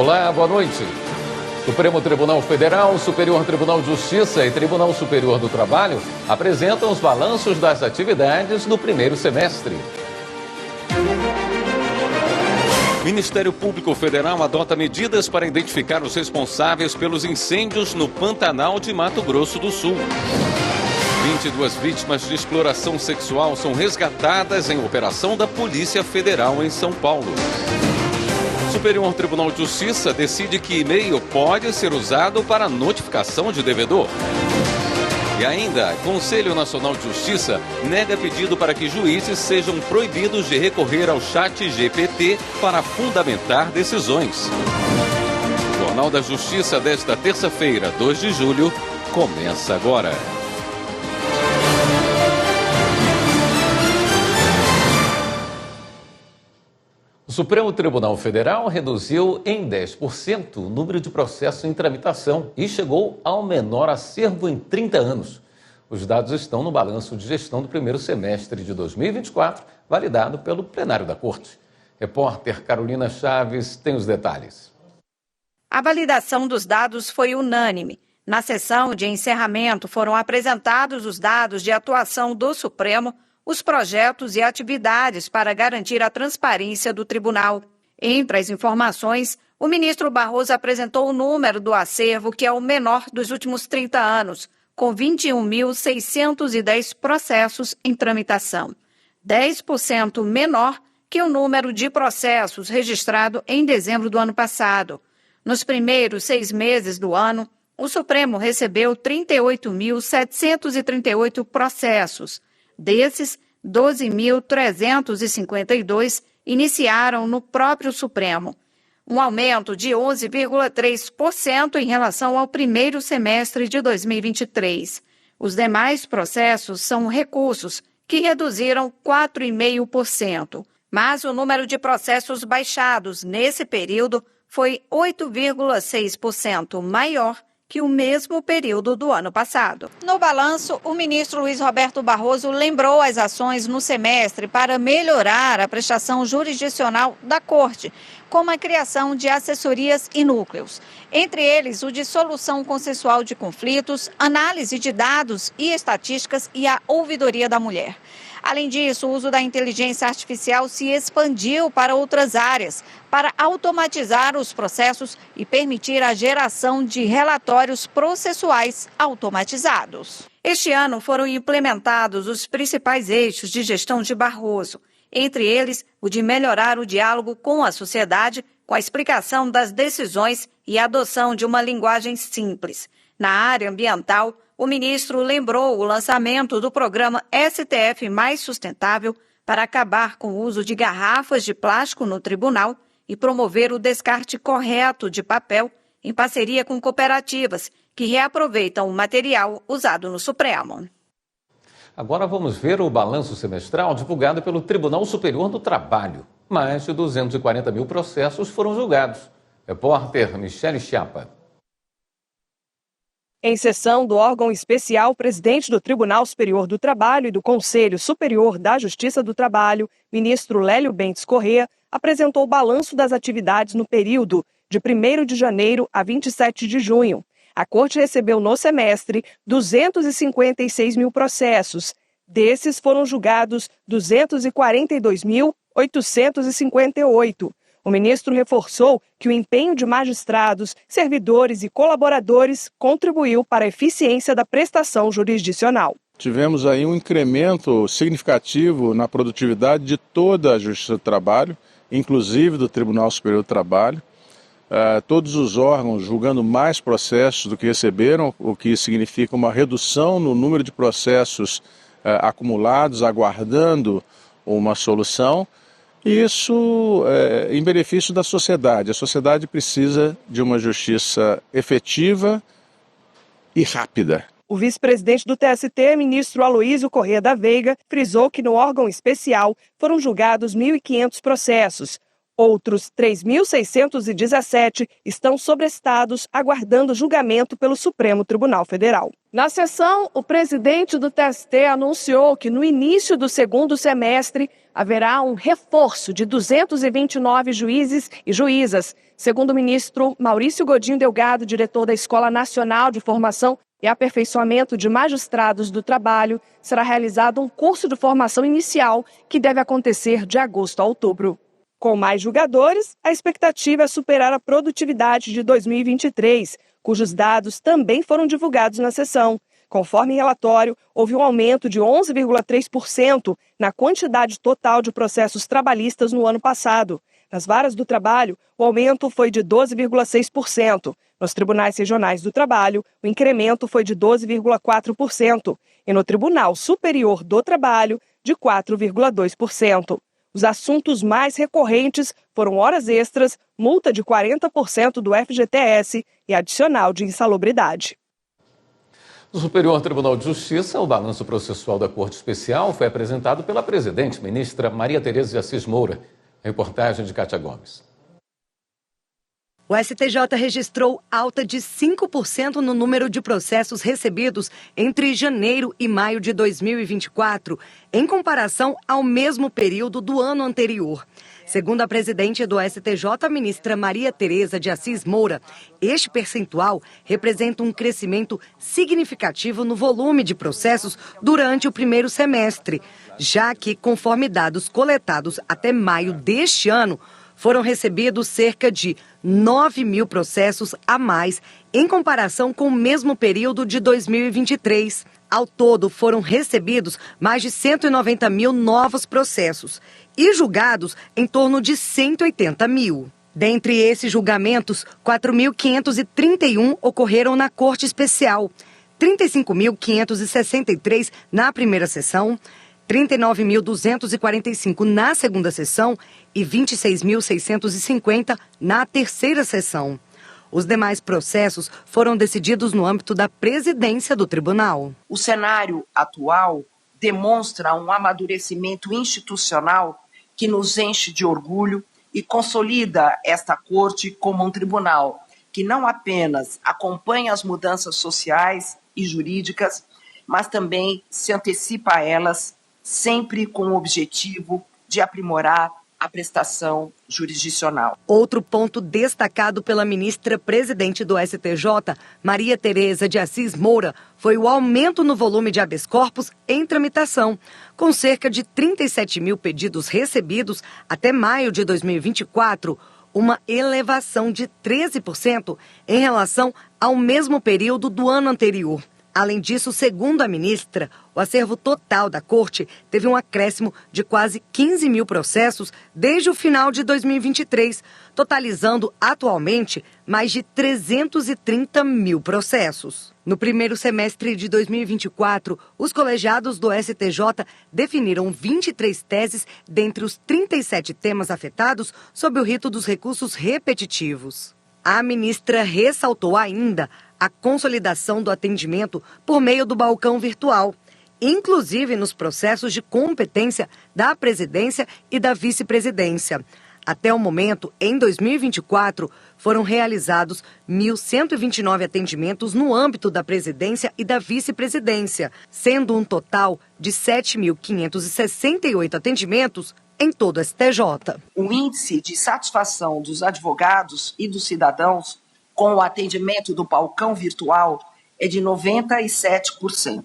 Olá, boa noite. Supremo Tribunal Federal, Superior Tribunal de Justiça e Tribunal Superior do Trabalho apresentam os balanços das atividades do primeiro semestre. Ministério Público Federal adota medidas para identificar os responsáveis pelos incêndios no Pantanal de Mato Grosso do Sul. 22 vítimas de exploração sexual são resgatadas em operação da Polícia Federal em São Paulo. Superior Tribunal de Justiça decide que e-mail pode ser usado para notificação de devedor. E ainda, Conselho Nacional de Justiça nega pedido para que juízes sejam proibidos de recorrer ao ChatGPT para fundamentar decisões. O Jornal da Justiça desta terça-feira, 2 de julho, começa agora. O Supremo Tribunal Federal reduziu em 10% o número de processos em tramitação e chegou ao menor acervo em 30 anos. Os dados estão no balanço de gestão do primeiro semestre de 2024, validado pelo plenário da Corte. Repórter Carolina Chaves tem os detalhes. A validação dos dados foi unânime. Na sessão de encerramento foram apresentados os dados de atuação do Supremo, os projetos e atividades para garantir a transparência do tribunal. Entre as informações, o ministro Barroso apresentou o número do acervo, que é o menor dos últimos 30 anos, com 21.610 processos em tramitação, 10% menor que o número de processos registrado em dezembro do ano passado. Nos primeiros 6 meses do ano, o Supremo recebeu 38.738 processos. Desses, 12.352 iniciaram no próprio Supremo, um aumento de 11,3% em relação ao primeiro semestre de 2023. Os demais processos são recursos, que reduziram 4,5%, mas o número de processos baixados nesse período foi 8,6% maior que o mesmo período do ano passado. No balanço, o ministro Luiz Roberto Barroso lembrou as ações no semestre para melhorar a prestação jurisdicional da Corte, como a criação de assessorias e núcleos. Entre eles, o de solução consensual de conflitos, análise de dados e estatísticas e a ouvidoria da mulher. Além disso, o uso da inteligência artificial se expandiu para outras áreas, para automatizar os processos e permitir a geração de relatórios processuais automatizados. Este ano foram implementados os principais eixos de gestão de Barroso, entre eles o de melhorar o diálogo com a sociedade, com a explicação das decisões e a adoção de uma linguagem simples. Na área ambiental, o ministro lembrou o lançamento do programa STF Mais Sustentável para acabar com o uso de garrafas de plástico no tribunal e promover o descarte correto de papel em parceria com cooperativas que reaproveitam o material usado no Supremo. Agora vamos ver o balanço semestral divulgado pelo Tribunal Superior do Trabalho. Mais de 240 mil processos foram julgados. Repórter Michele Chiapa. Em sessão do órgão especial, o presidente do Tribunal Superior do Trabalho e do Conselho Superior da Justiça do Trabalho, ministro Lélio Bentes Corrêa, apresentou o balanço das atividades no período de 1º de janeiro a 27 de junho. A Corte recebeu no semestre 256 mil processos. Desses foram julgados 242.858. O ministro reforçou que o empenho de magistrados, servidores e colaboradores contribuiu para a eficiência da prestação jurisdicional. Tivemos aí um incremento significativo na produtividade de toda a Justiça do Trabalho, inclusive do Tribunal Superior do Trabalho. Todos os órgãos julgando mais processos do que receberam, o que significa uma redução no número de processos acumulados, aguardando uma solução. Isso em benefício da sociedade. A sociedade precisa de uma justiça efetiva e rápida. O vice-presidente do TST, ministro Aloísio Corrêa da Veiga, frisou que no órgão especial foram julgados 1.500 processos. Outros 3.617 estão sobrestados, aguardando julgamento pelo Supremo Tribunal Federal. Na sessão, o presidente do TST anunciou que no início do segundo semestre haverá um reforço de 229 juízes e juízas. Segundo o ministro Maurício Godinho Delgado, diretor da Escola Nacional de Formação e Aperfeiçoamento de Magistrados do Trabalho, será realizado um curso de formação inicial que deve acontecer de agosto a outubro. Com mais julgadores, a expectativa é superar a produtividade de 2023, cujos dados também foram divulgados na sessão. Conforme relatório, houve um aumento de 11,3% na quantidade total de processos trabalhistas no ano passado. Nas varas do trabalho, o aumento foi de 12,6%. Nos tribunais regionais do trabalho, o incremento foi de 12,4%. E no Tribunal Superior do Trabalho, de 4,2%. Os assuntos mais recorrentes foram horas extras, multa de 40% do FGTS e adicional de insalubridade. No Superior Tribunal de Justiça, o balanço processual da Corte Especial foi apresentado pela presidente, ministra Maria Tereza de Assis Moura. Reportagem de Cátia Gomes. O STJ registrou alta de 5% no número de processos recebidos entre janeiro e maio de 2024, em comparação ao mesmo período do ano anterior. Segundo a presidente do STJ, a ministra Maria Tereza de Assis Moura, este percentual representa um crescimento significativo no volume de processos durante o primeiro semestre, já que, conforme dados coletados até maio deste ano, foram recebidos cerca de 9 mil processos a mais em comparação com o mesmo período de 2023. Ao todo, foram recebidos mais de 190 mil novos processos e julgados em torno de 180 mil. Dentre esses julgamentos, 4.531 ocorreram na Corte Especial, 35.563 na primeira sessão, 39.245 na segunda sessão e 26.650 na terceira sessão. Os demais processos foram decididos no âmbito da presidência do tribunal. O cenário atual demonstra um amadurecimento institucional que nos enche de orgulho e consolida esta corte como um tribunal que não apenas acompanha as mudanças sociais e jurídicas, mas também se antecipa a elas, sempre com o objetivo de aprimorar a prestação jurisdicional. Outro ponto destacado pela ministra presidente do STJ, Maria Tereza de Assis Moura, foi o aumento no volume de habeas corpus em tramitação, com cerca de 37 mil pedidos recebidos até maio de 2024, uma elevação de 13% em relação ao mesmo período do ano anterior. Além disso, segundo a ministra, o acervo total da Corte teve um acréscimo de quase 15 mil processos desde o final de 2023, totalizando atualmente mais de 330 mil processos. No primeiro semestre de 2024, os colegiados do STJ definiram 23 teses dentre os 37 temas afetados sob o rito dos recursos repetitivos. A ministra ressaltou ainda a consolidação do atendimento por meio do balcão virtual, inclusive nos processos de competência da presidência e da vice-presidência. Até o momento, em 2024, foram realizados 1.129 atendimentos no âmbito da presidência e da vice-presidência, sendo um total de 7.568 atendimentos em todo o STJ. O índice de satisfação dos advogados e dos cidadãos com o atendimento do balcão virtual é de 97%.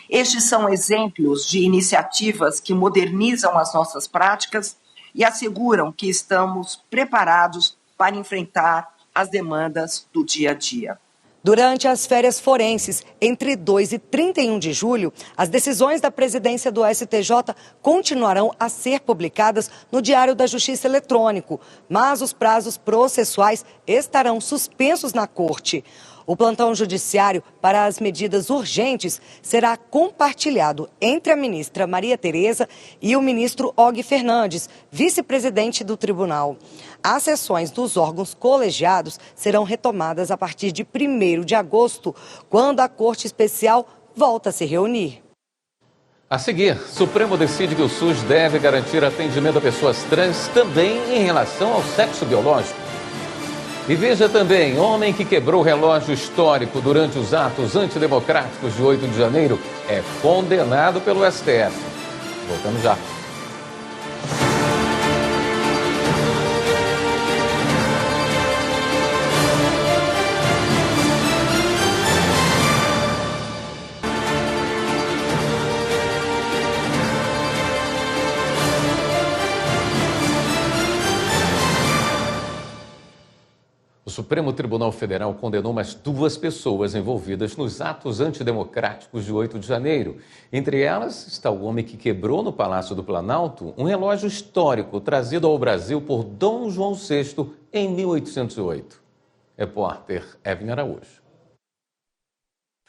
Estes são exemplos de iniciativas que modernizam as nossas práticas e asseguram que estamos preparados para enfrentar as demandas do dia a dia. Durante as férias forenses, entre 2 e 31 de julho, as decisões da presidência do STJ continuarão a ser publicadas no Diário da Justiça Eletrônico, mas os prazos processuais estarão suspensos na Corte. O plantão judiciário para as medidas urgentes será compartilhado entre a ministra Maria Tereza e o ministro Og Fernandes, vice-presidente do tribunal. As sessões dos órgãos colegiados serão retomadas a partir de 1º de agosto, quando a Corte Especial volta a se reunir. A seguir, Supremo decide que o SUS deve garantir atendimento a pessoas trans também em relação ao sexo biológico. E veja também, homem que quebrou o relógio histórico durante os atos antidemocráticos de 8 de janeiro é condenado pelo STF. Voltamos já. Supremo Tribunal Federal condenou mais 2 pessoas envolvidas nos atos antidemocráticos de 8 de janeiro. Entre elas está o homem que quebrou no Palácio do Planalto um relógio histórico trazido ao Brasil por Dom João VI em 1808. Repórter Evelyn Araújo.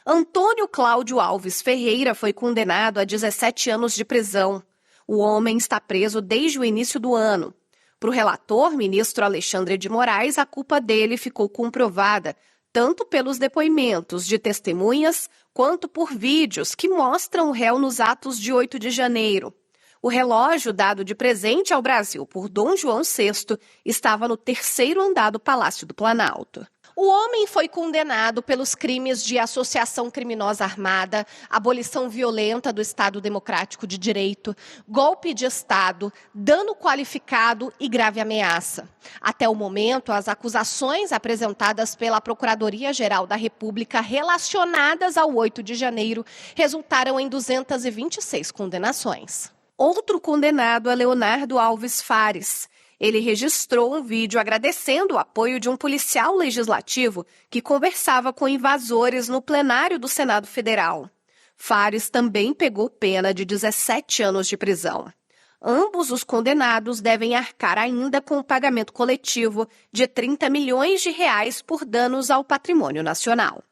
Antônio Cláudio Alves Ferreira foi condenado a 17 anos de prisão. O homem está preso desde o início do ano. Para o relator, ministro Alexandre de Moraes, a culpa dele ficou comprovada, tanto pelos depoimentos de testemunhas, quanto por vídeos que mostram o réu nos atos de 8 de janeiro. O relógio dado de presente ao Brasil por Dom João VI estava no 3º andar do Palácio do Planalto. O homem foi condenado pelos crimes de associação criminosa armada, abolição violenta do Estado Democrático de Direito, golpe de Estado, dano qualificado e grave ameaça. Até o momento, as acusações apresentadas pela Procuradoria-Geral da República relacionadas ao 8 de janeiro resultaram em 226 condenações. Outro condenado é Leonardo Alves Fares. Ele registrou um vídeo agradecendo o apoio de um policial legislativo que conversava com invasores no plenário do Senado Federal. Fares também pegou pena de 17 anos de prisão. Ambos os condenados devem arcar ainda com o pagamento coletivo de 30 milhões de reais por danos ao patrimônio nacional.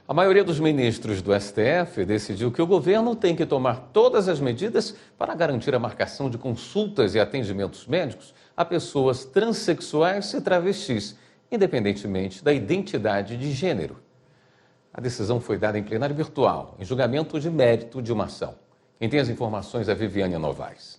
A maioria dos ministros do STF decidiu que o governo tem que tomar todas as medidas para garantir a marcação de consultas e atendimentos médicos a pessoas transexuais e travestis, independentemente da identidade de gênero. A decisão foi dada em plenário virtual, em julgamento de mérito de uma ação. Quem tem as informações é a Viviane Novaes.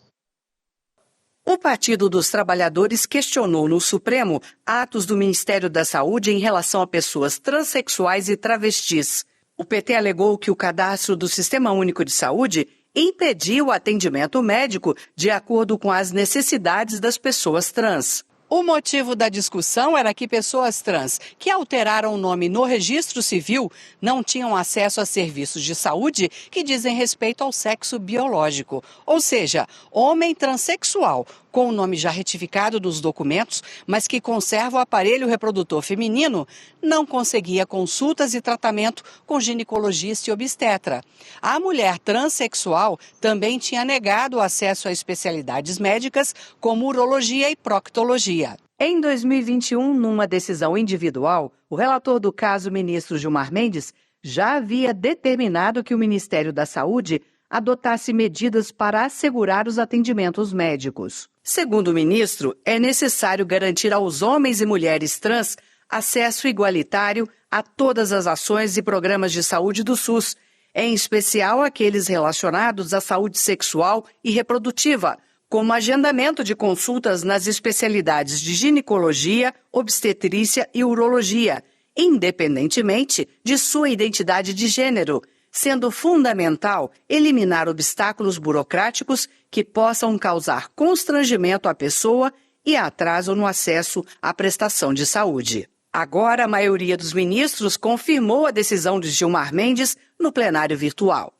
O Partido dos Trabalhadores questionou no Supremo atos do Ministério da Saúde em relação a pessoas transexuais e travestis. O PT alegou que o cadastro do Sistema Único de Saúde impediu o atendimento médico de acordo com as necessidades das pessoas trans. O motivo da discussão era que pessoas trans que alteraram o nome no registro civil não tinham acesso a serviços de saúde que dizem respeito ao sexo biológico. Ou seja, homem transexual, com o nome já retificado dos documentos, mas que conserva o aparelho reprodutor feminino, não conseguia consultas e tratamento com ginecologista e obstetra. A mulher transexual também tinha negado o acesso a especialidades médicas como urologia e proctologia. Em 2021, numa decisão individual, o relator do caso, ministro Gilmar Mendes, já havia determinado que o Ministério da Saúde adotasse medidas para assegurar os atendimentos médicos. Segundo o ministro, é necessário garantir aos homens e mulheres trans acesso igualitário a todas as ações e programas de saúde do SUS, em especial aqueles relacionados à saúde sexual e reprodutiva, como agendamento de consultas nas especialidades de ginecologia, obstetrícia e urologia, independentemente de sua identidade de gênero, sendo fundamental eliminar obstáculos burocráticos que possam causar constrangimento à pessoa e atraso no acesso à prestação de saúde. Agora, a maioria dos ministros confirmou a decisão de Gilmar Mendes no plenário virtual.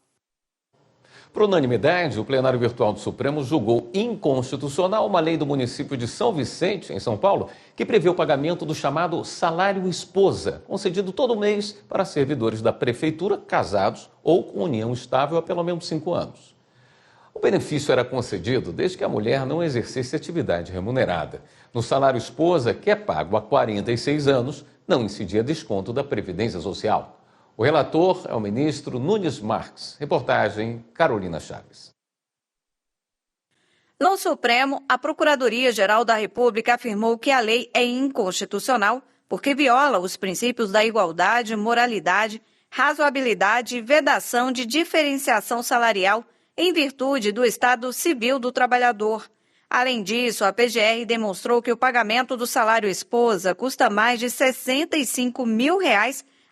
Por unanimidade, o plenário virtual do Supremo julgou inconstitucional uma lei do município de São Vicente, em São Paulo, que prevê o pagamento do chamado salário esposa, concedido todo mês para servidores da prefeitura casados ou com união estável há pelo menos 5 anos. O benefício era concedido desde que a mulher não exercesse atividade remunerada. No salário esposa, que é pago há 46 anos, não incidia desconto da Previdência Social. O relator é o ministro Nunes Marques. Reportagem Carolina Chaves. No Supremo, a Procuradoria-Geral da República afirmou que a lei é inconstitucional porque viola os princípios da igualdade, moralidade, razoabilidade e vedação de diferenciação salarial em virtude do Estado Civil do Trabalhador. Além disso, a PGR demonstrou que o pagamento do salário esposa custa mais de R$ 65 mil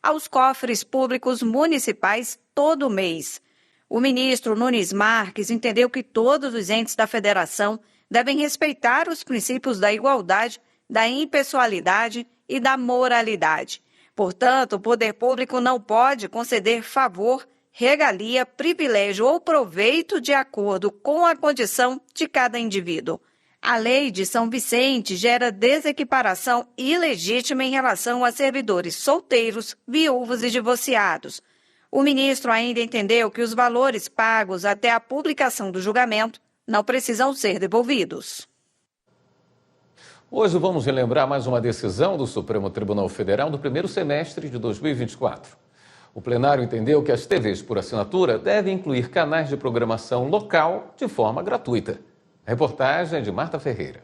aos cofres públicos municipais todo mês. O ministro Nunes Marques entendeu que todos os entes da federação devem respeitar os princípios da igualdade, da impessoalidade e da moralidade. Portanto, o poder público não pode conceder favor, regalia, privilégio ou proveito de acordo com a condição de cada indivíduo. A lei de São Vicente gera desequiparação ilegítima em relação a servidores solteiros, viúvos e divorciados. O ministro ainda entendeu que os valores pagos até a publicação do julgamento não precisam ser devolvidos. Hoje vamos relembrar mais uma decisão do Supremo Tribunal Federal do primeiro semestre de 2024. O plenário entendeu que as TVs por assinatura devem incluir canais de programação local de forma gratuita. A reportagem é de Marta Ferreira.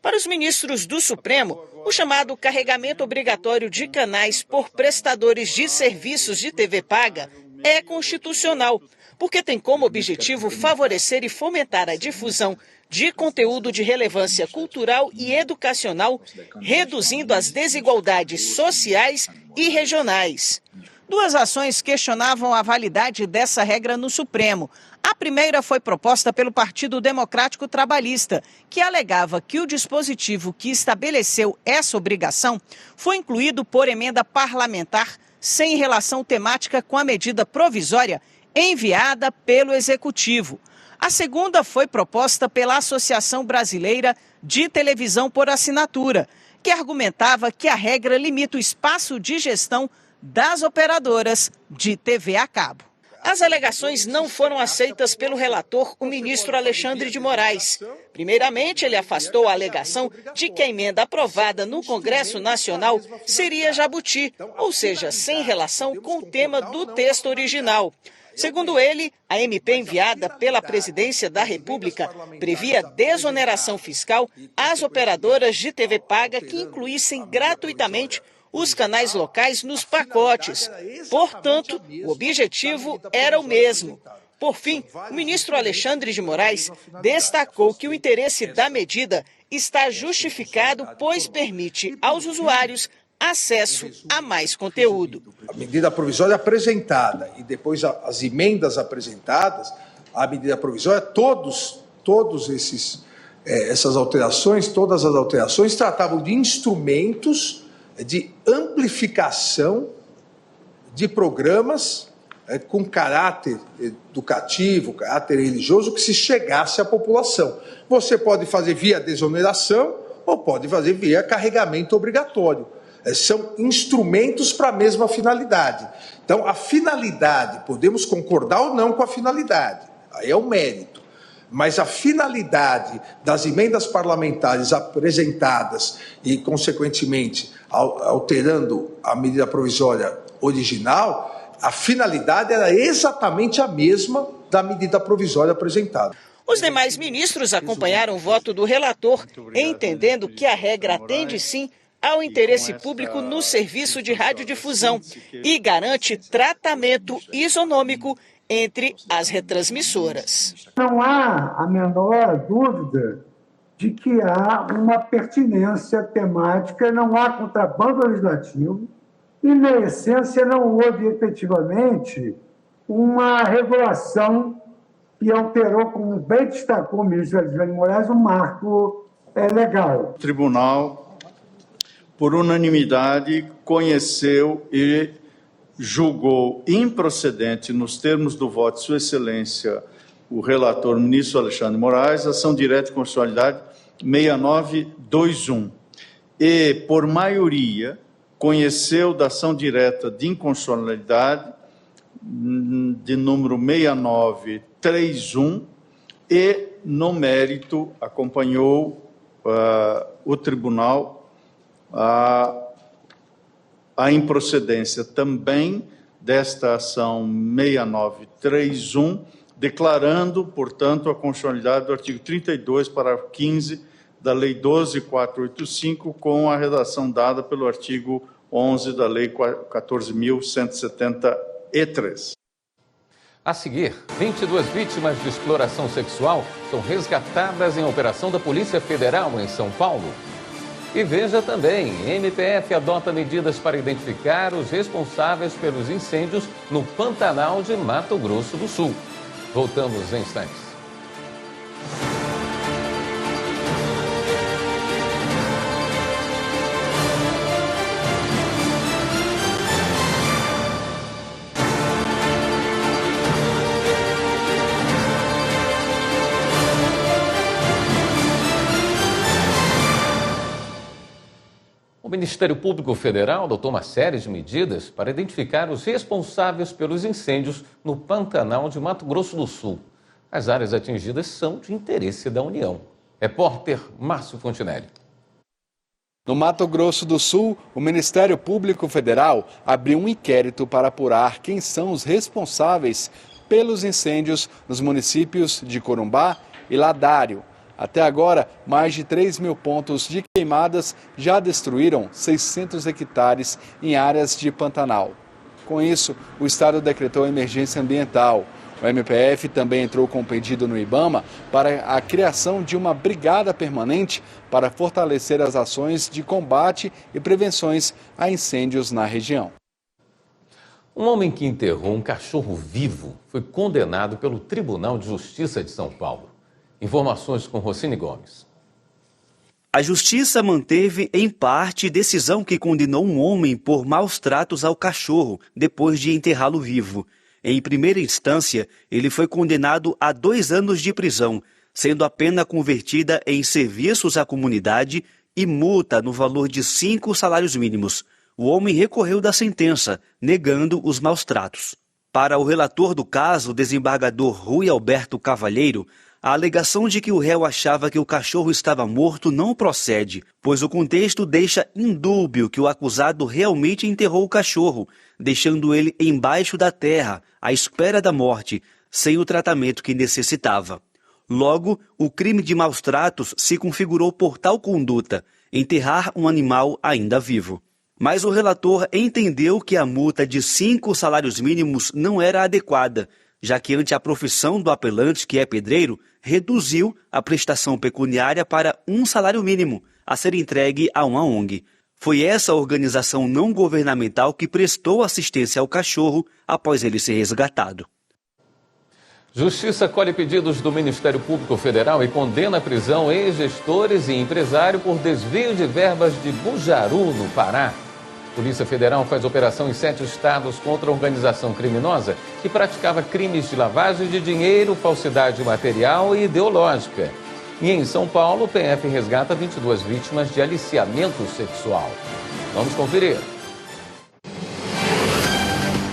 Para os ministros do Supremo, o chamado carregamento obrigatório de canais por prestadores de serviços de TV paga é constitucional, porque tem como objetivo favorecer e fomentar a difusão de conteúdo de relevância cultural e educacional, reduzindo as desigualdades sociais e regionais. Duas ações questionavam a validade dessa regra no Supremo. A primeira foi proposta pelo Partido Democrático Trabalhista, que alegava que o dispositivo que estabeleceu essa obrigação foi incluído por emenda parlamentar sem relação temática com a medida provisória enviada pelo Executivo. A segunda foi proposta pela Associação Brasileira de Televisão por Assinatura, que argumentava que a regra limita o espaço de gestão das operadoras de TV a cabo. As alegações não foram aceitas pelo relator, o ministro Alexandre de Moraes. Primeiramente, ele afastou a alegação de que a emenda aprovada no Congresso Nacional seria jabuti, ou seja, sem relação com o tema do texto original. Segundo ele, a MP enviada pela Presidência da República previa desoneração fiscal às operadoras de TV paga que incluíssem gratuitamente os canais locais nos pacotes. Portanto, o objetivo era o mesmo. Por fim, o ministro Alexandre de Moraes destacou que o interesse da medida está justificado, pois permite aos usuários acesso a mais conteúdo. A medida provisória apresentada e depois as emendas apresentadas, a medida provisória, todas as alterações tratavam de instrumentos de amplificação de programas com caráter educativo, caráter religioso, que se chegasse à população. Você pode fazer via desoneração ou pode fazer via carregamento obrigatório. São instrumentos para a mesma finalidade. Então, a finalidade, podemos concordar ou não com a finalidade, aí é o mérito, mas a finalidade das emendas parlamentares apresentadas e, consequentemente, alterando a medida provisória original, a finalidade era exatamente a mesma da medida provisória apresentada. Os demais ministros acompanharam o voto do relator, entendendo que a regra atende, sim, ao interesse público no serviço de radiodifusão e garante tratamento isonômico entre as retransmissoras. Não há a menor dúvida de que há uma pertinência temática, não há contrabando legislativo e, na essência, não houve efetivamente uma regulação que alterou, como bem destacou o ministro Alexandre de Moraes, um marco legal. O tribunal, por unanimidade, conheceu e julgou improcedente, nos termos do voto de Sua Excelência, o relator ministro Alexandre de Moraes, ação direta de constitucionalidade 6921. E, por maioria, conheceu da ação direta de inconstitucionalidade de número 6931 e, no mérito, acompanhou o tribunal a improcedência também desta ação 6931, declarando, portanto, a constitucionalidade do artigo 32, parágrafo 15 da Lei 12.485, com a redação dada pelo artigo 11 da Lei 14.173. A seguir, 22 vítimas de exploração sexual são resgatadas em operação da Polícia Federal em São Paulo. E veja também, MPF adota medidas para identificar os responsáveis pelos incêndios no Pantanal de Mato Grosso do Sul. Voltamos em instantes. Ministério Público Federal adotou uma série de medidas para identificar os responsáveis pelos incêndios no Pantanal de Mato Grosso do Sul. As áreas atingidas são de interesse da União. Repórter Márcio Fontinelli. No Mato Grosso do Sul, o Ministério Público Federal abriu um inquérito para apurar quem são os responsáveis pelos incêndios nos municípios de Corumbá e Ladário. Até agora, mais de 3 mil pontos de queimadas já destruíram 600 hectares em áreas de Pantanal. Com isso, o Estado decretou emergência ambiental. O MPF também entrou com um pedido no IBAMA para a criação de uma brigada permanente para fortalecer as ações de combate e prevenções a incêndios na região. Um homem que enterrou um cachorro vivo foi condenado pelo Tribunal de Justiça de São Paulo. Informações com Rocine Gomes. A Justiça manteve, em parte, decisão que condenou um homem por maus tratos ao cachorro depois de enterrá-lo vivo. Em primeira instância, ele foi condenado a 2 anos de prisão, sendo a pena convertida em serviços à comunidade e multa no valor de 5 salários mínimos. O homem recorreu da sentença, negando os maus tratos. Para o relator do caso, o desembargador Rui Alberto Cavalheiro, a alegação de que o réu achava que o cachorro estava morto não procede, pois o contexto deixa indúbio que o acusado realmente enterrou o cachorro, deixando ele embaixo da terra, à espera da morte, sem o tratamento que necessitava. Logo, o crime de maus tratos se configurou por tal conduta, enterrar um animal ainda vivo. Mas o relator entendeu que a multa de 5 salários mínimos não era adequada, já que ante a profissão do apelante, que é pedreiro, reduziu a prestação pecuniária para 1 salário mínimo, a ser entregue a uma ONG. Foi essa organização não governamental que prestou assistência ao cachorro após ele ser resgatado. Justiça colhe pedidos do Ministério Público Federal e condena a prisão ex-gestores e empresário por desvio de verbas de Bujaru, no Pará. Polícia Federal faz operação em 7 estados contra a organização criminosa que praticava crimes de lavagem de dinheiro, falsidade material e ideológica. E em São Paulo, o PF resgata 22 vítimas de aliciamento sexual. Vamos conferir.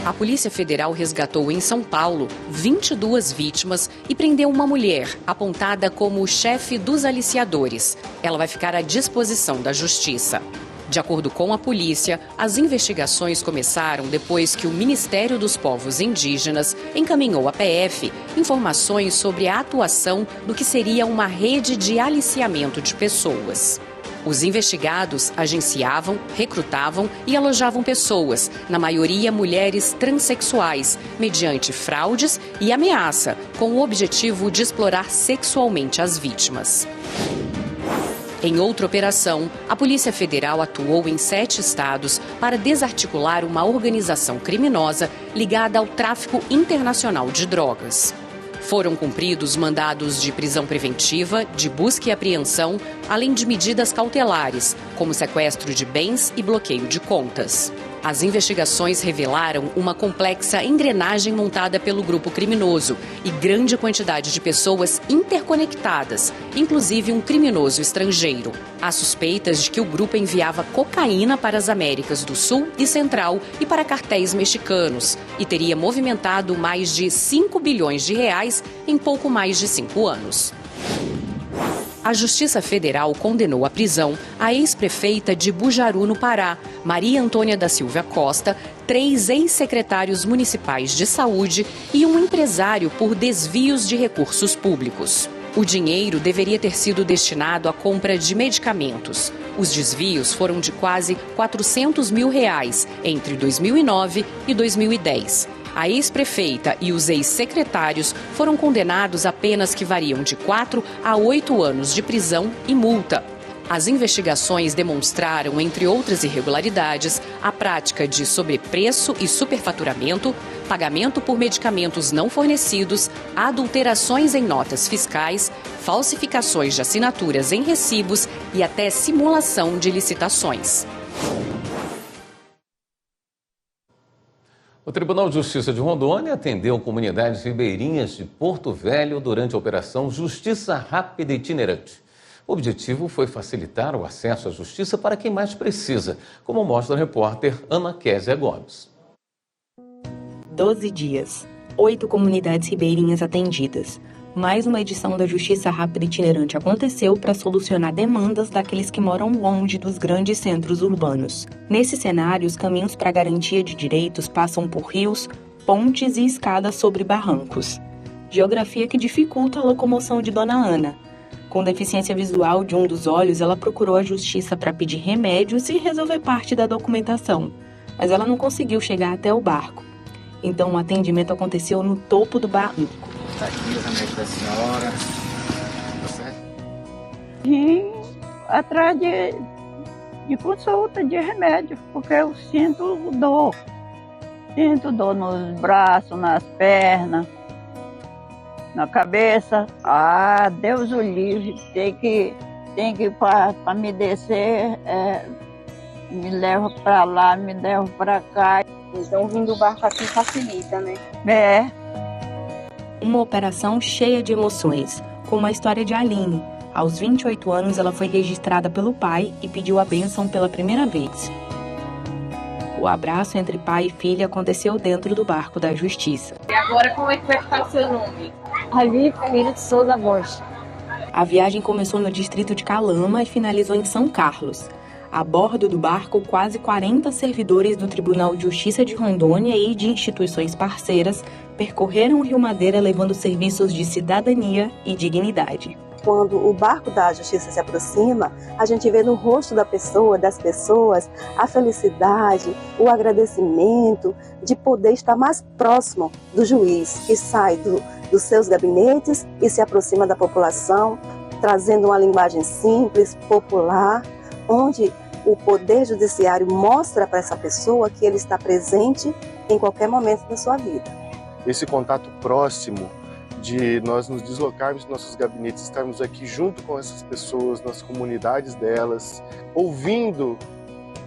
A Polícia Federal resgatou em São Paulo 22 vítimas e prendeu uma mulher apontada como o chefe dos aliciadores. Ela vai ficar à disposição da Justiça. De acordo com a polícia, as investigações começaram depois que o Ministério dos Povos Indígenas encaminhou à PF informações sobre a atuação do que seria uma rede de aliciamento de pessoas. Os investigados agenciavam, recrutavam e alojavam pessoas, na maioria mulheres transexuais, mediante fraudes e ameaça, com o objetivo de explorar sexualmente as vítimas. Em outra operação, a Polícia Federal atuou em 7 estados para desarticular uma organização criminosa ligada ao tráfico internacional de drogas. Foram cumpridos mandados de prisão preventiva, de busca e apreensão, além de medidas cautelares, como sequestro de bens e bloqueio de contas. As investigações revelaram uma complexa engrenagem montada pelo grupo criminoso e grande quantidade de pessoas interconectadas, inclusive um criminoso estrangeiro. Há suspeitas de que o grupo enviava cocaína para as Américas do Sul e Central e para cartéis mexicanos e teria movimentado mais de 5 bilhões de reais em pouco mais de 5 anos. A Justiça Federal condenou à prisão a ex-prefeita de Bujaru, no Pará, Maria Antônia da Silva Costa, 3 ex-secretários municipais de saúde e um empresário por desvios de recursos públicos. O dinheiro deveria ter sido destinado à compra de medicamentos. Os desvios foram de quase R$400 mil entre 2009 e 2010. A ex-prefeita e os ex-secretários foram condenados a penas que variam de 4 a 8 anos de prisão e multa. As investigações demonstraram, entre outras irregularidades, a prática de sobrepreço e superfaturamento, pagamento por medicamentos não fornecidos, adulterações em notas fiscais, falsificações de assinaturas em recibos e até simulação de licitações. O Tribunal de Justiça de Rondônia atendeu comunidades ribeirinhas de Porto Velho durante a operação Justiça Rápida Itinerante. O objetivo foi facilitar o acesso à justiça para quem mais precisa, como mostra a repórter Ana Késia Gomes. 12 dias, 8 comunidades ribeirinhas atendidas. Mais uma edição da Justiça Rápida Itinerante aconteceu para solucionar demandas daqueles que moram longe dos grandes centros urbanos. Nesse cenário, os caminhos para a garantia de direitos passam por rios, pontes e escadas sobre barrancos. Geografia que dificulta a locomoção de Dona Ana. Com deficiência visual de um dos olhos, ela procurou a justiça para pedir remédios e resolver parte da documentação, mas ela não conseguiu chegar até o barco. Então o atendimento aconteceu no topo do barranco. Tá aqui o remédio da senhora. Tá certo? Vim atrás de consulta de remédio, porque eu sinto dor. Sinto dor nos braços, nas pernas, na cabeça. Ah, Deus o livre, tem que para me descer, me leva para lá, me leva para cá. Então vindo o barco aqui facilita, né? Uma operação cheia de emoções, como a história de Aline. Aos 28 anos, ela foi registrada pelo pai e pediu a bênção pela primeira vez. O abraço entre pai e filha aconteceu dentro do barco da Justiça. E agora, como é que vai ficar o seu nome? Ali, Família de Souza Borges. A viagem começou no distrito de Calama e finalizou em São Carlos. A bordo do barco, quase 40 servidores do Tribunal de Justiça de Rondônia e de instituições parceiras percorreram o Rio Madeira levando serviços de cidadania e dignidade. Quando o barco da Justiça se aproxima, a gente vê no rosto das pessoas, a felicidade, o agradecimento de poder estar mais próximo do juiz, que sai dos seus gabinetes e se aproxima da população, trazendo uma linguagem simples, popular, onde o Poder Judiciário mostra para essa pessoa que ele está presente em qualquer momento da sua vida. Esse contato próximo de nós nos deslocarmos dos nossos gabinetes, estarmos aqui junto com essas pessoas, nas comunidades delas, ouvindo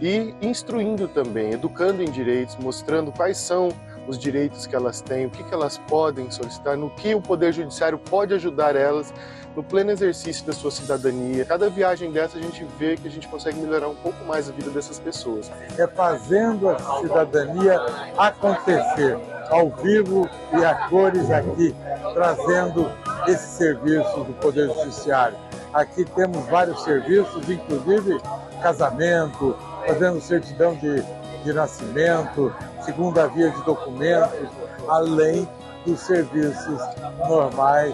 e instruindo também, educando em direitos, mostrando quais são os direitos que elas têm, o que elas podem solicitar, no que o Poder Judiciário pode ajudar elas no pleno exercício da sua cidadania. Cada viagem dessa a gente vê que a gente consegue melhorar um pouco mais a vida dessas pessoas. É fazendo a cidadania acontecer, ao vivo e a cores aqui, trazendo esse serviço do Poder Judiciário. Aqui temos vários serviços, inclusive casamento, fazendo certidão de nascimento, segunda via de documentos, além dos serviços normais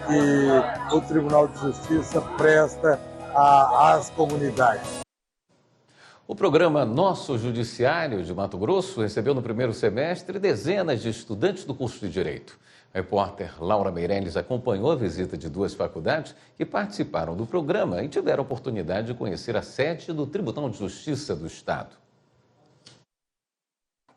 que o Tribunal de Justiça presta às comunidades. O programa Nosso Judiciário de Mato Grosso recebeu no primeiro semestre dezenas de estudantes do curso de Direito. A repórter Laura Meirelles acompanhou a visita de 2 faculdades que participaram do programa e tiveram a oportunidade de conhecer a sede do Tribunal de Justiça do Estado.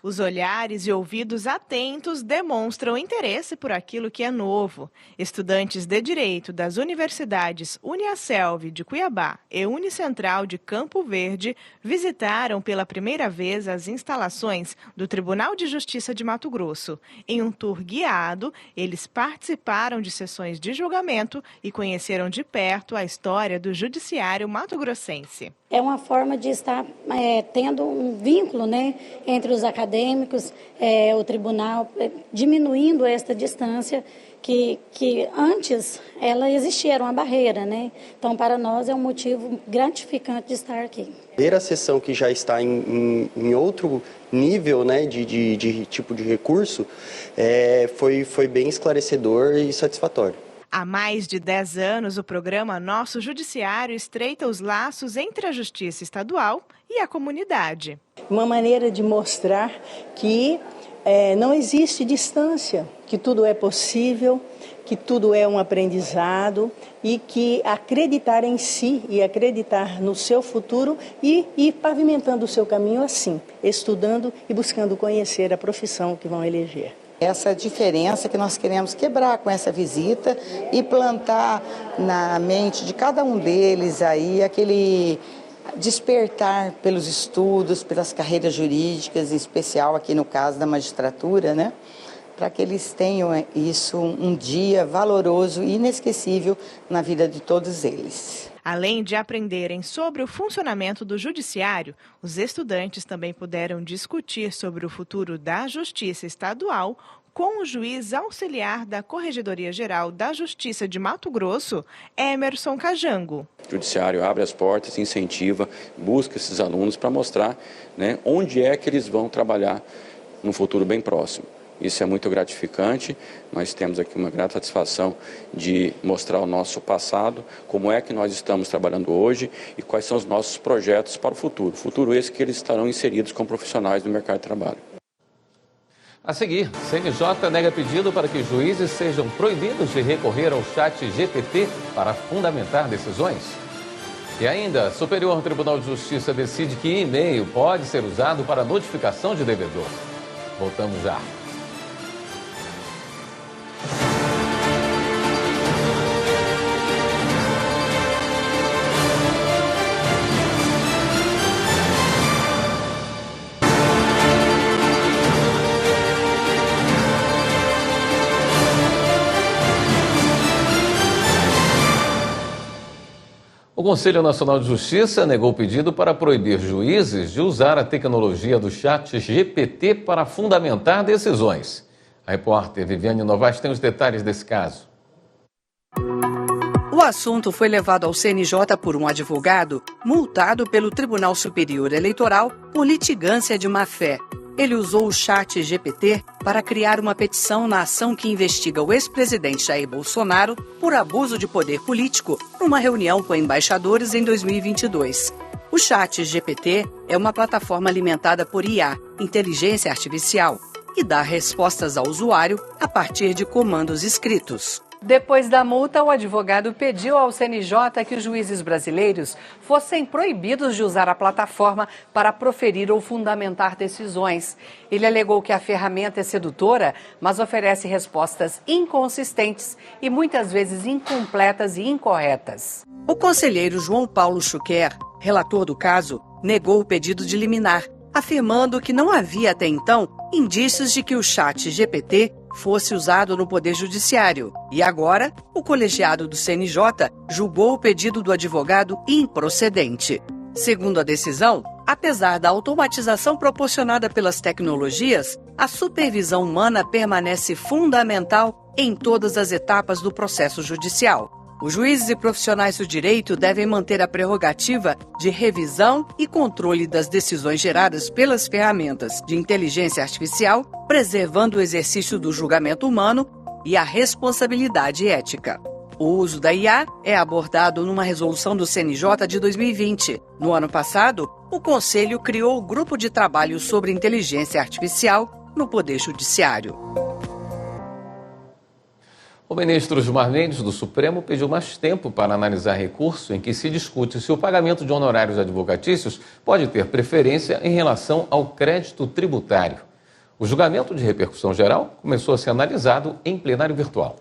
Os olhares e ouvidos atentos demonstram interesse por aquilo que é novo. Estudantes de Direito das universidades Uniaselv de Cuiabá e Unicentral de Campo Verde visitaram pela primeira vez as instalações do Tribunal de Justiça de Mato Grosso. Em um tour guiado, eles participaram de sessões de julgamento e conheceram de perto a história do judiciário mato-grossense. É uma forma de estar tendo um vínculo, né, entre os acadêmicos, o tribunal, diminuindo esta distância que antes ela existia, era uma barreira, né? Então, para nós é um motivo gratificante de estar aqui. Ver a sessão que já está em outro nível, né, de tipo de recurso, foi bem esclarecedor e satisfatório. Há mais de 10 anos, o programa Nosso Judiciário estreita os laços entre a Justiça Estadual e a comunidade. Uma maneira de mostrar que não existe distância, que tudo é possível, que tudo é um aprendizado e que acreditar em si e acreditar no seu futuro e ir pavimentando o seu caminho assim, estudando e buscando conhecer a profissão que vão eleger. Essa diferença que nós queremos quebrar com essa visita e plantar na mente de cada um deles aí aquele despertar pelos estudos, pelas carreiras jurídicas, em especial aqui no caso da magistratura, né? Para que eles tenham isso um dia valoroso e inesquecível na vida de todos eles. Além de aprenderem sobre o funcionamento do judiciário, os estudantes também puderam discutir sobre o futuro da Justiça Estadual com o juiz auxiliar da Corregedoria Geral da Justiça de Mato Grosso, Emerson Cajango. O judiciário abre as portas, incentiva, busca esses alunos para mostrar, né, onde é que eles vão trabalhar no futuro bem próximo. Isso é muito gratificante, nós temos aqui uma grata satisfação de mostrar o nosso passado, como é que nós estamos trabalhando hoje e quais são os nossos projetos para o futuro. Futuro esse que eles estarão inseridos como profissionais no mercado de trabalho. A seguir, CNJ nega pedido para que juízes sejam proibidos de recorrer ao ChatGPT para fundamentar decisões. E ainda, Superior Tribunal de Justiça decide que e-mail pode ser usado para notificação de devedor. Voltamos já. O Conselho Nacional de Justiça negou o pedido para proibir juízes de usar a tecnologia do ChatGPT para fundamentar decisões. A repórter Viviane Novaes tem os detalhes desse caso. O assunto foi levado ao CNJ por um advogado multado pelo Tribunal Superior Eleitoral por litigância de má-fé. Ele usou o ChatGPT para criar uma petição na ação que investiga o ex-presidente Jair Bolsonaro por abuso de poder político numa reunião com embaixadores em 2022. O ChatGPT é uma plataforma alimentada por IA, inteligência artificial, e dá respostas ao usuário a partir de comandos escritos. Depois da multa, o advogado pediu ao CNJ que os juízes brasileiros fossem proibidos de usar a plataforma para proferir ou fundamentar decisões. Ele alegou que a ferramenta é sedutora, mas oferece respostas inconsistentes e muitas vezes incompletas e incorretas. O conselheiro João Paulo Schucker, relator do caso, negou o pedido de liminar, afirmando que não havia até então indícios de que o ChatGPT fosse usado no Poder Judiciário. E agora, o colegiado do CNJ julgou o pedido do advogado improcedente. Segundo a decisão, apesar da automatização proporcionada pelas tecnologias, a supervisão humana permanece fundamental em todas as etapas do processo judicial. Os juízes e profissionais do direito devem manter a prerrogativa de revisão e controle das decisões geradas pelas ferramentas de inteligência artificial, preservando o exercício do julgamento humano e a responsabilidade ética. O uso da IA é abordado numa resolução do CNJ de 2020. No ano passado, o Conselho criou o Grupo de Trabalho sobre Inteligência Artificial no Poder Judiciário. O ministro Gilmar Mendes, do Supremo, pediu mais tempo para analisar recurso em que se discute se o pagamento de honorários advocatícios pode ter preferência em relação ao crédito tributário. O julgamento de repercussão geral começou a ser analisado em plenário virtual.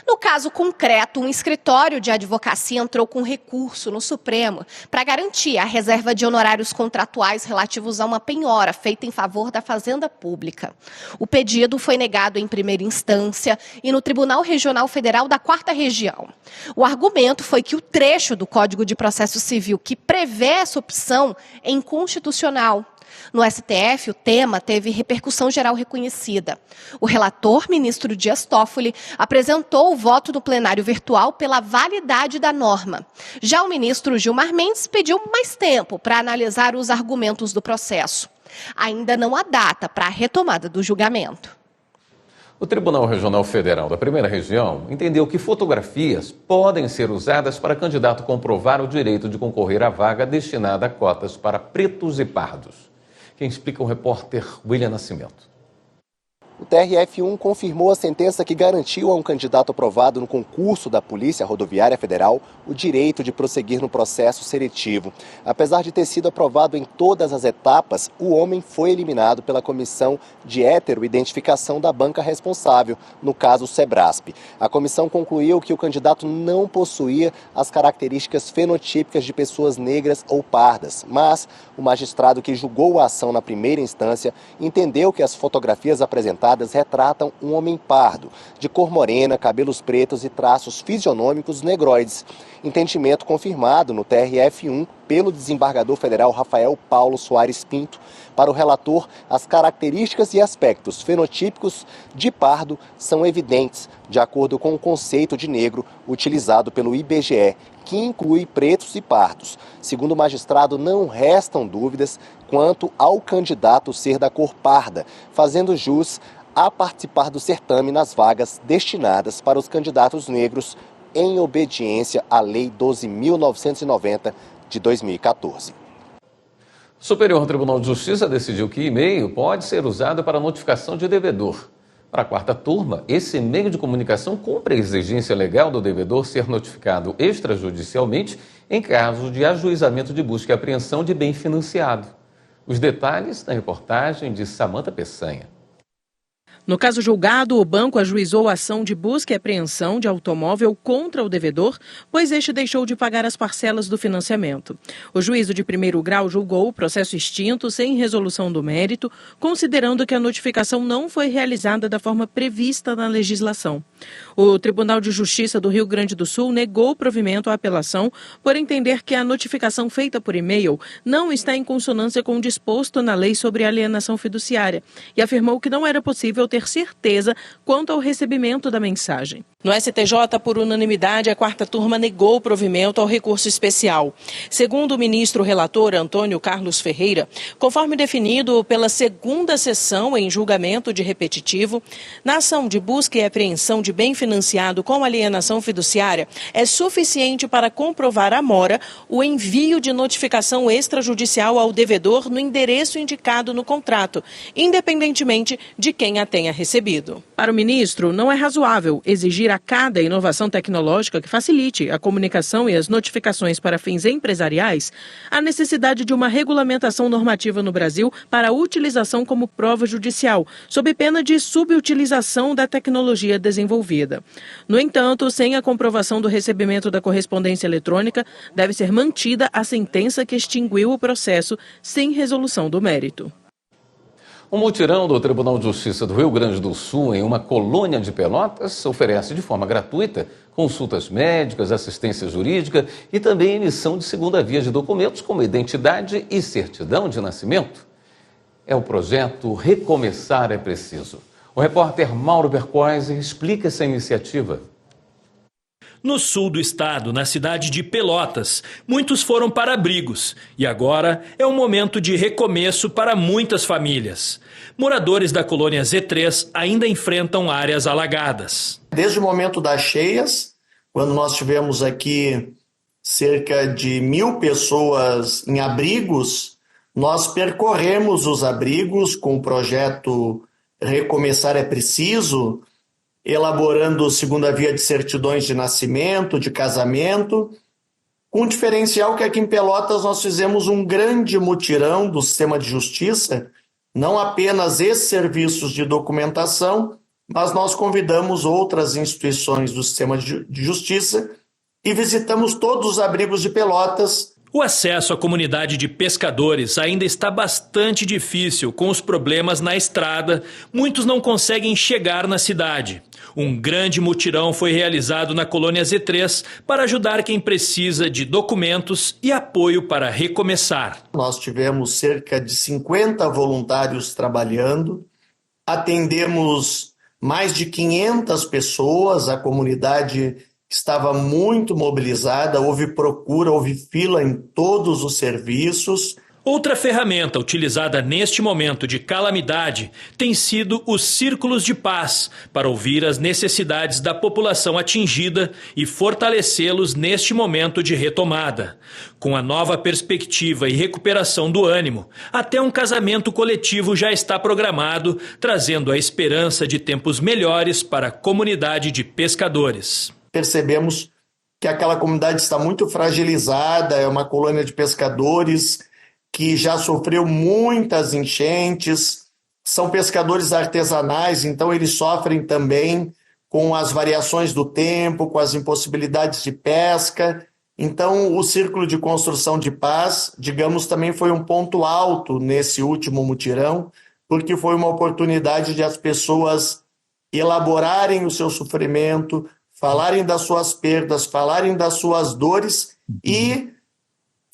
No caso concreto, um escritório de advocacia entrou com recurso no Supremo para garantir a reserva de honorários contratuais relativos a uma penhora feita em favor da Fazenda Pública. O pedido foi negado em primeira instância e no Tribunal Regional Federal da 4ª Região. O argumento foi que o trecho do Código de Processo Civil que prevê essa opção é inconstitucional. No STF, o tema teve repercussão geral reconhecida. O relator, ministro Dias Toffoli, apresentou o voto no plenário virtual pela validade da norma. Já o ministro Gilmar Mendes pediu mais tempo para analisar os argumentos do processo. Ainda não há data para a retomada do julgamento. O Tribunal Regional Federal da 1ª Região entendeu que fotografias podem ser usadas para candidato comprovar o direito de concorrer à vaga destinada a cotas para pretos e pardos. Quem explica é o repórter William Nascimento. O TRF1 confirmou a sentença que garantiu a um candidato aprovado no concurso da Polícia Rodoviária Federal o direito de prosseguir no processo seletivo. Apesar de ter sido aprovado em todas as etapas, o homem foi eliminado pela Comissão de Heteroidentificação da banca responsável, no caso Sebrasp. A comissão concluiu que o candidato não possuía as características fenotípicas de pessoas negras ou pardas, mas o magistrado que julgou a ação na primeira instância entendeu que as fotografias apresentadas encontradas retratam um homem pardo, de cor morena, cabelos pretos e traços fisionômicos negroides. Entendimento confirmado no TRF1 pelo desembargador federal Rafael Paulo Soares Pinto. Para o relator, as características e aspectos fenotípicos de pardo são evidentes, de acordo com o conceito de negro utilizado pelo IBGE, que inclui pretos e pardos. Segundo o magistrado, não restam dúvidas quanto ao candidato ser da cor parda, fazendo jus a participar do certame nas vagas destinadas para os candidatos negros em obediência à Lei 12.990 de 2014. O Superior Tribunal de Justiça decidiu que e-mail pode ser usado para notificação de devedor. Para a quarta turma, esse meio de comunicação cumpre a exigência legal do devedor ser notificado extrajudicialmente em caso de ajuizamento de busca e apreensão de bem financiado. Os detalhes na reportagem de Samanta Peçanha. No caso julgado, o banco ajuizou a ação de busca e apreensão de automóvel contra o devedor, pois este deixou de pagar as parcelas do financiamento. O juízo de primeiro grau julgou o processo extinto sem resolução do mérito, considerando que a notificação não foi realizada da forma prevista na legislação. O Tribunal de Justiça do Rio Grande do Sul negou provimento à apelação por entender que a notificação feita por e-mail não está em consonância com o disposto na lei sobre alienação fiduciária e afirmou que não era possível ter certeza quanto ao recebimento da mensagem. No STJ, por unanimidade, a quarta turma negou o provimento ao recurso especial. Segundo o ministro relator Antônio Carlos Ferreira, conforme definido pela segunda sessão em julgamento de repetitivo, na ação de busca e apreensão de bem financiado com alienação fiduciária, é suficiente para comprovar a mora o envio de notificação extrajudicial ao devedor no endereço indicado no contrato, independentemente de quem a tenha recebido. Para o ministro, não é razoável exigir a cada inovação tecnológica que facilite a comunicação e as notificações para fins empresariais a necessidade de uma regulamentação normativa no Brasil para a utilização como prova judicial, sob pena de subutilização da tecnologia desenvolvida. No entanto, sem a comprovação do recebimento da correspondência eletrônica, deve ser mantida a sentença que extinguiu o processo sem resolução do mérito. Um mutirão do Tribunal de Justiça do Rio Grande do Sul, em uma colônia de Pelotas, oferece de forma gratuita consultas médicas, assistência jurídica e também emissão de segunda via de documentos como identidade e certidão de nascimento. É o projeto Recomeçar é Preciso. O repórter Mauro Bercoise explica essa iniciativa. No sul do estado, na cidade de Pelotas, muitos foram para abrigos e agora é um momento de recomeço para muitas famílias. Moradores da colônia Z3 ainda enfrentam áreas alagadas. Desde o momento das cheias, quando nós tivemos aqui cerca de 1.000 pessoas em abrigos, nós percorremos os abrigos com o projeto Recomeçar é Preciso, elaborando segunda via de certidões de nascimento, de casamento, com o diferencial que aqui em Pelotas nós fizemos um grande mutirão do sistema de justiça, não apenas esses serviços de documentação, mas nós convidamos outras instituições do sistema de justiça e visitamos todos os abrigos de Pelotas. O acesso à comunidade de pescadores ainda está bastante difícil com os problemas na estrada. Muitos não conseguem chegar na cidade. Um grande mutirão foi realizado na colônia Z3 para ajudar quem precisa de documentos e apoio para recomeçar. Nós tivemos cerca de 50 voluntários trabalhando, atendemos mais de 500 pessoas, a comunidade estava muito mobilizada, houve procura, houve fila em todos os serviços. Outra ferramenta utilizada neste momento de calamidade tem sido os círculos de paz, para ouvir as necessidades da população atingida e fortalecê-los neste momento de retomada. Com a nova perspectiva e recuperação do ânimo, até um casamento coletivo já está programado, trazendo a esperança de tempos melhores para a comunidade de pescadores. Percebemos que aquela comunidade está muito fragilizada, é uma colônia de pescadores que já sofreu muitas enchentes, são pescadores artesanais, então eles sofrem também com as variações do tempo, com as impossibilidades de pesca. Então o Círculo de Construção de Paz, digamos, também foi um ponto alto nesse último mutirão, porque foi uma oportunidade de as pessoas elaborarem o seu sofrimento, falarem das suas perdas, falarem das suas dores e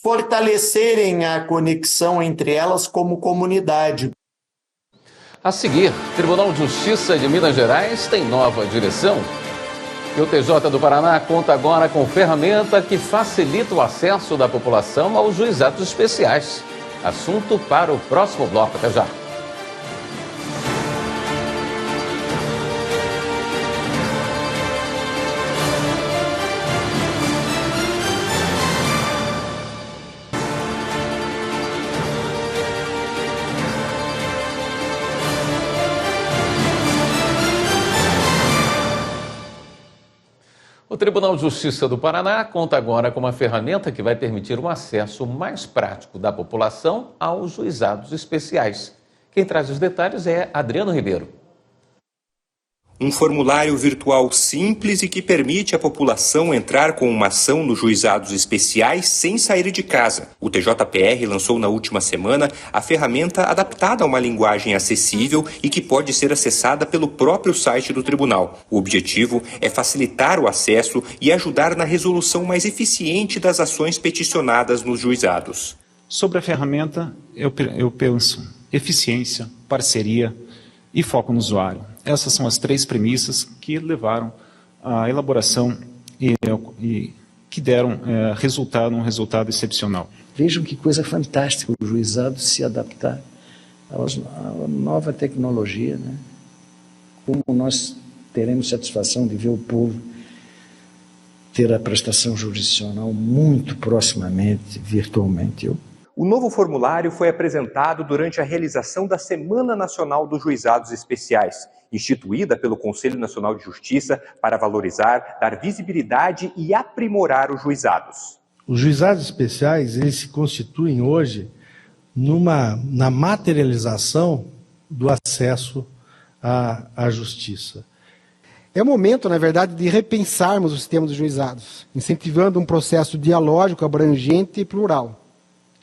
fortalecerem a conexão entre elas como comunidade. A seguir, Tribunal de Justiça de Minas Gerais tem nova direção. E o TJ do Paraná conta agora com ferramenta que facilita o acesso da população aos juizados especiais. Assunto para o próximo bloco. Até já. O Tribunal de Justiça do Paraná conta agora com uma ferramenta que vai permitir um acesso mais prático da população aos juizados especiais. Quem traz os detalhes é Adriano Ribeiro. Um formulário virtual simples e que permite à população entrar com uma ação nos juizados especiais sem sair de casa. O TJPR lançou na última semana a ferramenta adaptada a uma linguagem acessível e que pode ser acessada pelo próprio site do tribunal. O objetivo é facilitar o acesso e ajudar na resolução mais eficiente das ações peticionadas nos juizados. Sobre a ferramenta, eu penso eficiência, parceria e foco no usuário. Essas são as três premissas que levaram à elaboração e que deram um resultado excepcional. Vejam que coisa fantástica o juizado se adaptar à nova tecnologia, né? Como nós teremos satisfação de ver o povo ter a prestação jurisdicional muito proximamente, virtualmente. O novo formulário foi apresentado durante a realização da Semana Nacional dos Juizados Especiais, instituída pelo Conselho Nacional de Justiça para valorizar, dar visibilidade e aprimorar os juizados. Os juizados especiais, eles se constituem hoje na materialização do acesso à justiça. É o momento, na verdade, de repensarmos o sistema dos juizados, incentivando um processo dialógico, abrangente e plural,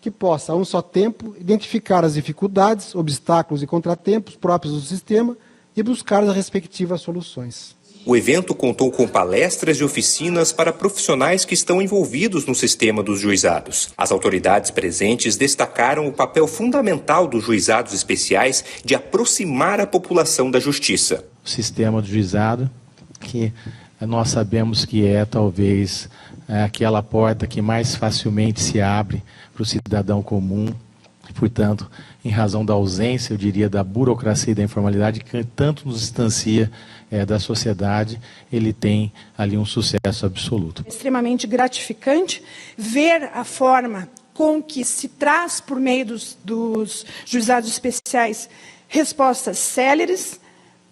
que possa, a um só tempo, identificar as dificuldades, obstáculos e contratempos próprios do sistema e buscar as respectivas soluções. O evento contou com palestras e oficinas para profissionais que estão envolvidos no sistema dos juizados. As autoridades presentes destacaram o papel fundamental dos juizados especiais de aproximar a população da justiça. O sistema do juizado, que nós sabemos que é talvez aquela porta que mais facilmente se abre para o cidadão comum, portanto, em razão da ausência, eu diria, da burocracia e da informalidade, que tanto nos distancia da sociedade, ele tem ali um sucesso absoluto. É extremamente gratificante ver a forma com que se traz, por meio dos juizados especiais, respostas céleres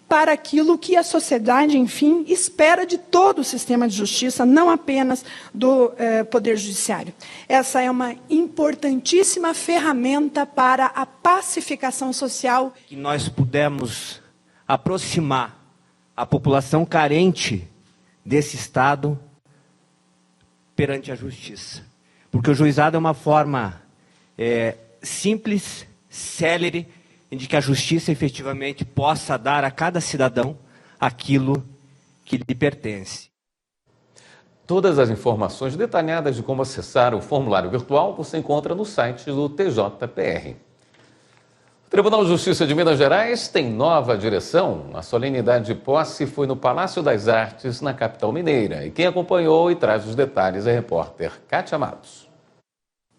para aquilo que a sociedade, enfim, espera de todo o sistema de justiça, não apenas do Poder Judiciário. Essa é uma importantíssima ferramenta para a pacificação social. Que nós pudemos aproximar a população carente desse Estado perante a justiça. Porque o juizado é uma forma simples, célere, de que a justiça efetivamente possa dar a cada cidadão aquilo que lhe pertence. Todas as informações detalhadas de como acessar o formulário virtual você encontra no site do TJPR. O Tribunal de Justiça de Minas Gerais tem nova direção. A solenidade de posse foi no Palácio das Artes, na capital mineira. E quem acompanhou e traz os detalhes é a repórter Kátia Matos.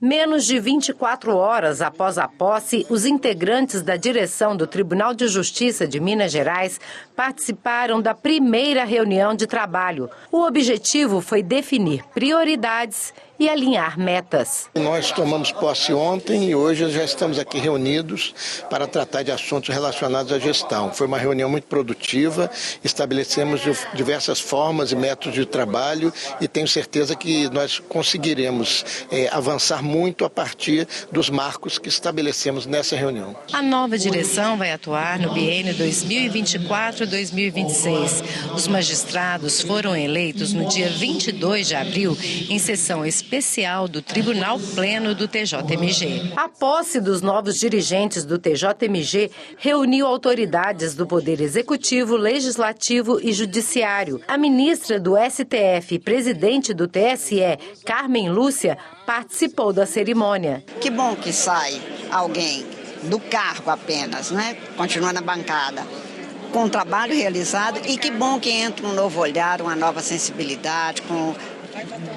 Menos de 24 horas após a posse, os integrantes da direção do Tribunal de Justiça de Minas Gerais participaram da primeira reunião de trabalho. O objetivo foi definir prioridades e alinhar metas. Nós tomamos posse ontem e hoje já estamos aqui reunidos para tratar de assuntos relacionados à gestão. Foi uma reunião muito produtiva, estabelecemos diversas formas e métodos de trabalho e tenho certeza que nós conseguiremos avançar muito a partir dos marcos que estabelecemos nessa reunião. A nova direção vai atuar no biênio 2024-2027 2024-2026. Os magistrados foram eleitos no dia 22 de abril, em sessão especial do Tribunal Pleno do TJMG. A posse dos novos dirigentes do TJMG reuniu autoridades do Poder Executivo, Legislativo e Judiciário. A ministra do STF e presidente do TSE, Carmen Lúcia, participou da cerimônia. Que bom que sai alguém do cargo apenas, né? Continua na bancada, com o trabalho realizado, e que bom que entra um novo olhar, uma nova sensibilidade, com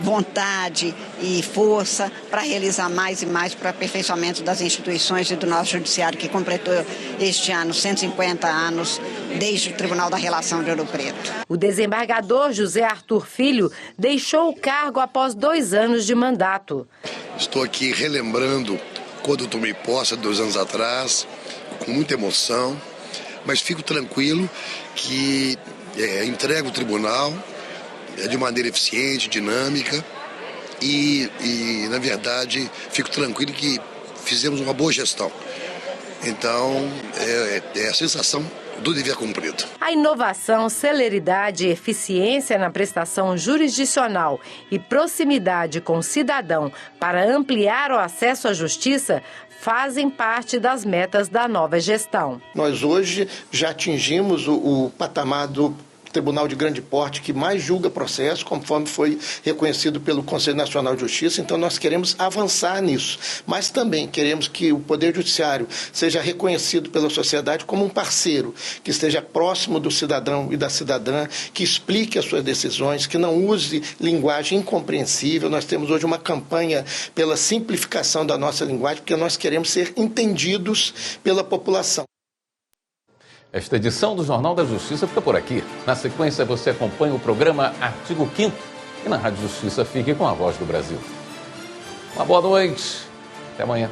vontade e força para realizar mais e mais para o aperfeiçoamento das instituições e do nosso judiciário, que completou este ano 150 anos desde o Tribunal da Relação de Ouro Preto. O desembargador José Arthur Filho deixou o cargo após 2 anos de mandato. Estou aqui relembrando quando eu tomei posse há 2 anos atrás, com muita emoção, mas fico tranquilo que entrego o tribunal de maneira eficiente, dinâmica e, na verdade, fico tranquilo que fizemos uma boa gestão. Então, é a sensação do dever cumprido. A inovação, celeridade e eficiência na prestação jurisdicional e proximidade com o cidadão para ampliar o acesso à justiça fazem parte das metas da nova gestão. Nós hoje já atingimos o patamar do Tribunal de Grande Porte que mais julga processo, conforme foi reconhecido pelo Conselho Nacional de Justiça. Então nós queremos avançar nisso, mas também queremos que o Poder Judiciário seja reconhecido pela sociedade como um parceiro, que esteja próximo do cidadão e da cidadã, que explique as suas decisões, que não use linguagem incompreensível. Nós temos hoje uma campanha pela simplificação da nossa linguagem, porque nós queremos ser entendidos pela população. Esta edição do Jornal da Justiça fica por aqui. Na sequência, você acompanha o programa Artigo 5º e na Rádio Justiça fique com a Voz do Brasil. Uma boa noite. Até amanhã.